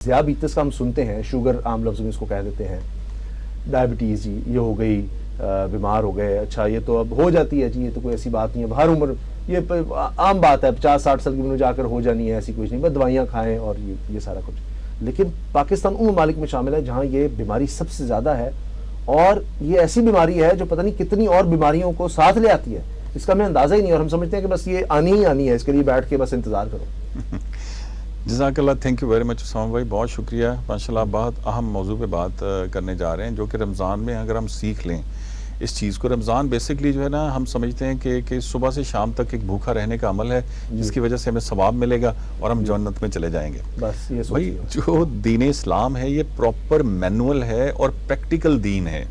ذیابیطس کا ہم سنتے ہیں، شوگر عام لفظ میں اس کو کہہ دیتے ہیں، ڈائبٹیز جی یہ ہو گئی، بیمار ہو گئے، اچھا یہ تو اب ہو جاتی ہے جی، یہ تو کوئی ایسی بات نہیں ہے، ہر عمر یہ عام بات ہے، 50-60 سال کی عمر میں جا کر ہو جانی ہے، ایسی کچھ نہیں، بس دوائیاں کھائیں اور یہ سارا کچھ۔ لیکن پاکستان ان ممالک میں شامل ہے جہاں یہ بیماری سب سے زیادہ ہے، اور یہ ایسی بیماری ہے جو پتہ نہیں کتنی اور بیماریوں کو ساتھ لے آتی ہے، اس کا ہمیں اندازہ ہی نہیں، اور ہم سمجھتے ہیں کہ بس یہ آنی ہی آنی ہے، اس کے لیے بیٹھ کے بس انتظار کرو۔ جزاک اللہ، thank you very much Osama بھائی، بہت شکریہ۔ ماشاءاللہ بہت اہم موضوع پہ بات کرنے جا رہے ہیں، جو کہ رمضان میں اگر ہم سیکھ لیں اس چیز کو۔ رمضان بیسکلی جو ہے نا، ہم سمجھتے ہیں کہ صبح سے شام تک ایک بھوکا رہنے کا عمل ہے، جس کی وجہ سے ہمیں ثواب ملے گا اور ہم جنت میں چلے جائیں گے۔ بس یہ بھائی جو دین اسلام ہے یہ پراپر مینول ہے اور پریکٹیکل دین ہے۔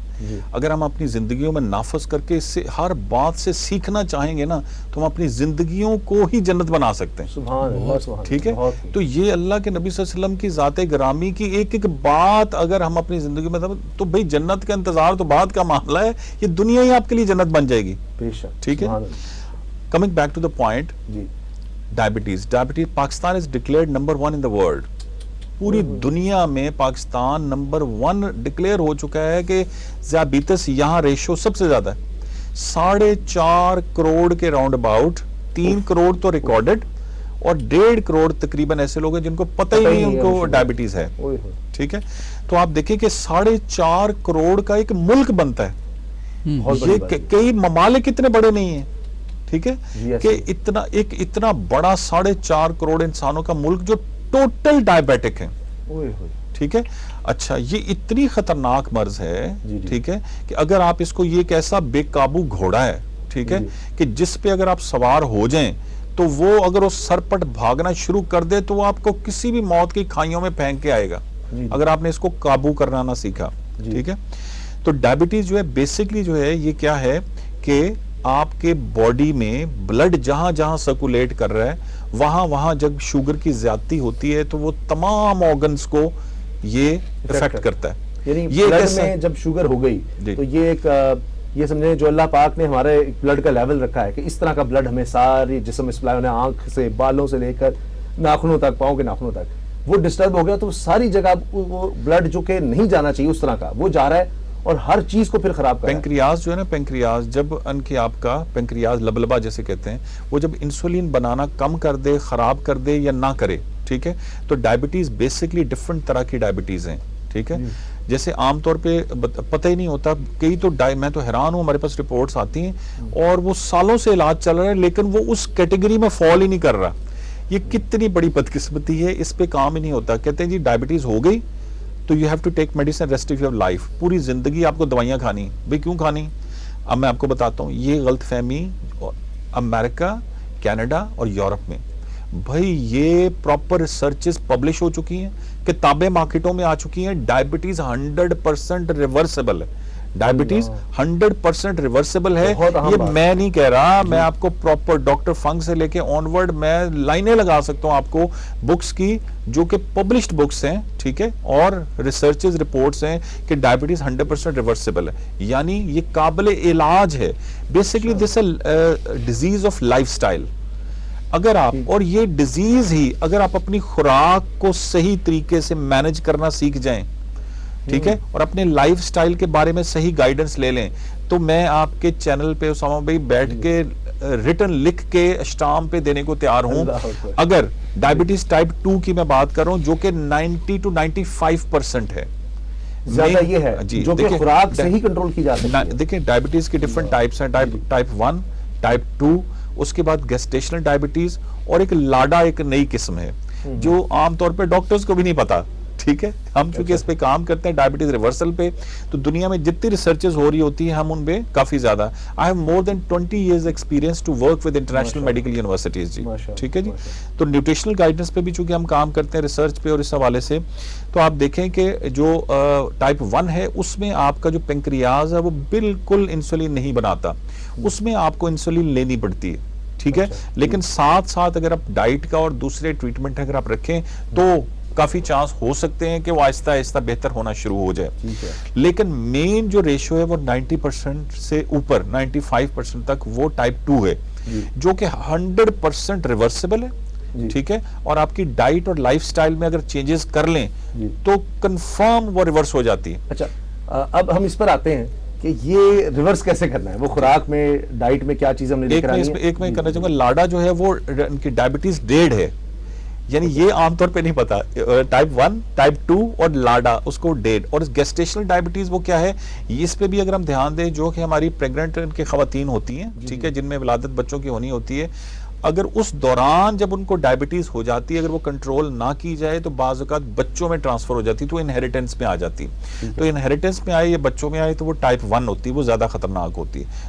اگر ہم اپنی زندگیوں میں نافذ کر کے اس سے ہر بات سے سیکھنا چاہیں گے نا، تو ہم اپنی زندگیوں کو ہی جنت بنا سکتے ہیں۔ سبحان اللہ، ٹھیک ہے، تو یہ اللہ کے نبی صلی اللہ علیہ وسلم کی ذات گرامی کی ایک ایک بات اگر ہم اپنی زندگی میں تو بھئی جنت کا انتظار تو بعد کا معاملہ ہے، یہ دنیا ہی آپ کے لیے جنت بن جائے گی۔ ٹھیک ہے، coming back to the point, diabetes Pakistan is declared number 1 in the world. پوری دنیا میں پاکستان نمبر 1 ڈکلیئر ہو چکا ہے کہ ذیابیطس یہاں ریشو سب سے زیادہ ہے۔ 4.5 کروڑ کے راؤنڈ اباؤٹ 3 کروڑ تو ریکارڈڈ، اور 1.5 کروڑ تقریباً ایسے لوگ ہیں جن کو پتہ ہی نہیں ان کو ڈائبٹیز ہے۔ ٹھیک ہے، تو آپ دیکھیں کہ 4.5 کروڑ کا ایک ملک بنتا ہے، یہ کئی ممالک اتنے بڑے نہیں ہیں۔ ٹھیک ہے، کہ اتنا بڑا 4.5 کروڑ انسانوں کا ملک جو ٹوٹل ڈائبیٹک ہیں۔ ٹھیک ہے، اچھا یہ اتنی خطرناک مرض ہے، ٹھیک ہے، کہ اگر آپ اس کو، یہ ایک ایسا بے قابو گھوڑا ہے، ٹھیک ہے، کہ جس پہ اگر آپ سوار ہو جائیں تو وہ اگر وہ سرپٹ بھاگنا شروع کر دے تو وہ آپ کو کسی بھی موت کی کھائیوں میں پھینک کے آئے گا، اگر آپ نے اس کو قابو کرنا نہ سیکھا۔ ٹھیک ہے، تو ڈائبٹیز جو ہے بیسکلی جو ہے یہ کیا ہے کہ آپ کے باڈی میں بلڈ جہاں جہاں سرکولیٹ کر رہا ہے، وہاں جب شوگر کی زیادتی ہوتی ہے تو وہ تمام آرگنز کو یہ افیکٹ کرتا ہے۔ یعنی بلڈ میں جب شوگر ہو گئی تو یہ سمجھیں جو اللہ پاک نے ہمارے بلڈ کا لیول رکھا ہے کہ اس طرح کا بلڈ ہمیں ساری جسم میں سپلائی ہونا ہے، آنکھ سے، بالوں سے لے کر ناخنوں تک، پاؤں کے ناخنوں تک، وہ ڈسٹرب ہو گیا تو ساری جگہ وہ بلڈ جو کہ نہیں جانا چاہیے اس طرح کا وہ جا رہا ہے، اور ہر چیز کو پھر خراب کر رہا ہے۔ پینکریاز جو ہے نا، پینکریاز جب ان کی آپ کا پینکریاز لبلبا جیسے کہتے ہیں، وہ جب انسولین بنانا کم کر دے، خراب کر دے یا نہ کرے، ٹھیک ہے، تو ڈائبٹیز بیسکلی ڈفرنٹ طرح کی ڈائبٹیز ہیں۔ ٹھیک ہے، جیسے عام طور پہ پتہ ہی نہیں ہوتا، کئی تو میں تو حیران ہوں، ہمارے پاس رپورٹس آتی ہیں اور وہ سالوں سے علاج چل رہا ہے لیکن وہ اس کیٹیگری میں فال ہی نہیں کر رہا۔ یہ کتنی بڑی بدقسمتی ہے، اس پہ کام ہی نہیں ہوتا۔ کہتے ہیں جی ڈائبٹیز ہو گئی تو you have to take medicine rest of your life, پوری زندگی آپ کو دوائیاں کھانی۔ بھئی کیوں کھانی؟ اب میں آپ کو بتاتا ہوں، یہ غلط فہمی امریکہ، کینیڈا اور یورپ میں، بھائی یہ پراپر ریسرچز پبلش ہو چکی ہیں، کتابیں مارکیٹوں میں آ چکی ہیں۔ ڈائبٹیز 100% ریورسیبل ہے، ڈائبٹیز 100% ریورسیبل ہے۔ یہ میں نہیں کہہ رہا، میں آپ کو پراپر ڈاکٹر فنگ سے لے کے آنورڈ میں لائنیں لگا سکتا ہوں آپ کو بکس کی جو کہ پبلشڈ بکس ہیں، ٹھیک ہے، اور ریسرچز رپورٹس ہیں کہ ڈائبٹیز 100% ریورسیبل ہے، یعنی یہ قابل علاج ہے۔ Basically this a disease of life style. اگر آپ، اور یہ ڈیزیز ہی اگر آپ اپنی خوراک کو صحیح طریقے سے مینج کرنا سیکھ جائیں، ٹھیک ہے، اور اپنے لائف سٹائل کے بارے میں صحیح گائیڈنس لے لیں، تو میں آپ کے چینل پہ اسامہ بھائی بیٹھ کے ریٹن لکھ کے اسٹامپ پہ دینے کو تیار ہوں۔ اگر ڈائبٹیز ٹائپ 2 کی میں بات کر رہا ہوں جو کہ 90 to 95% ہے، زیادہ یہ ہے جو کہ خوراک صحیح کنٹرول کی جاتی ہے۔ دیکھیں ڈائبٹیز کی ڈیفرنٹ ٹائپس ہیں، ٹائپ 1، ٹائپ 2، اس کے بعد گیسٹیشنل ڈائبٹیز، اور ایک لاڈا ایک نئی قسم ہے جو عام طور پہ ڈاکٹرز کو بھی نہیں پتا۔ ٹھیک ہے، ہم چونکہ اس پہ کام کرتے ہیں ڈائبٹیز ریورسل پہ، تو دنیا میں جتنی ریسرچز ہو رہی ہوتی ہیں ہم ان پہ کافی زیادہ، I have more than 20 years experience to work with international medical universities جی۔ ٹھیک ہے جی، تو نیوٹریشنل گائیڈنس پہ بھی چونکہ ہم کام کرتے ہیں ریسرچ پہ اور اس حوالے سے، تو آپ دیکھیں کہ جو ٹائپ 1 ہے اس میں آپ کا جو پینکریاز ہے وہ بالکل انسولین نہیں بناتا، اس میں آپ کو انسولین لینی پڑتی ہے۔ ٹھیک ہے، لیکن ساتھ ساتھ اگر آپ ڈائٹ کا اور دوسرے ٹریٹمنٹ اگر آپ رکھیں تو کافی چانس ہو سکتے ہیں کہ وہ آہستہ آہستہ بہتر ہونا شروع ہو جائے۔ لیکن مین جو ریشو ہے وہ 90% سے اوپر 95% تک وہ ٹائپ 2 ہے جو کہ 100% ریورسیبل ہے، ٹھیک ہے, اور آپ کی ڈائٹ اور لائف سٹائل میں اگر چینجز کر لیں تو کنفرم وہ ریورس ہو جاتی ہے. اچھا, اب ہم اس پر آتے ہیں کہ یہ ریورس کیسے کرنا ہے, وہ خوراک میں, ڈائٹ میں کیا چیز ہم نے لے کر آنی ہے. ایک میں کرنا چاہوں گا, لاڈا جو ہے وہ ان کی ڈائبٹیز ڈیڈ ہے, یعنی یہ عام طور پہ نہیں پتا, ٹائپ 1, ٹائپ 2 اور لاڈا اس کو ڈیڈ. اور گیسٹیشنل ڈائبٹیز وہ کیا ہے, اس پہ بھی اگر ہم دھیان دیں, جو کہ ہماری پریگننٹ کی خواتین ہوتی ہیں, ٹھیک ہے, جن میں ولادت بچوں کی ہونی ہوتی ہے, اگر اس دوران جب ان کو ڈائبٹیز ہو جاتی ہے, اگر وہ کنٹرول نہ کی جائے تو بعض اوقات بچوں میں ٹرانسفر ہو جاتی ہے, تو انہیریٹنس میں آ جاتی ہے. تو انہیریٹنس میں آئے یا بچوں میں آئے تو وہ ٹائپ 1 ہوتی ہے, وہ زیادہ خطرناک ہوتی ہے.